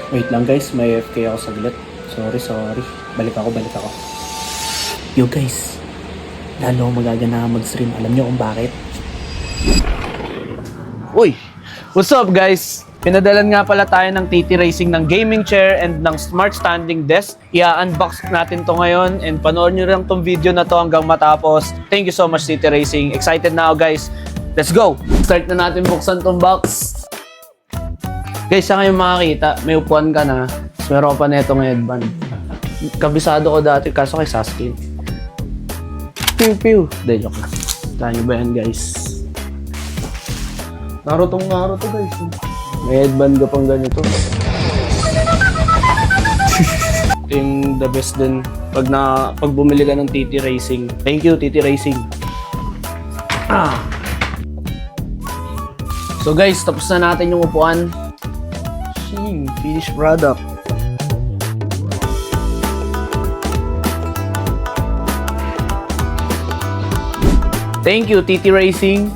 Wait lang guys, may AFK ako saglit. Sorry. Balik ako. Yo guys, lalo ako magagana mag-stream. Alam nyo kung bakit? Uy! What's up guys? Pinadalan nga pala tayo ng TT Racing ng gaming chair and ng smart standing desk. I-unbox natin to ngayon and panoorin nyo lang tong video na to hanggang matapos. Thank you so much TT Racing. Excited na ako guys. Let's go! Start na natin buksan tong box. Guys, sa ngayon makakita, may upuan ka na. Meron ka pa neto ng headband. Kabisado ko dati kaso kay Sasuke. Pew! De, joke lang. Saan nyo ba yan guys? Naruto guys. May headband ka pang ganito. Ito yung the best din pag bumili ka ng TT Racing. Thank you TT Racing. So guys, tapos na natin yung upuan. Finished product. Thank you TT Racing.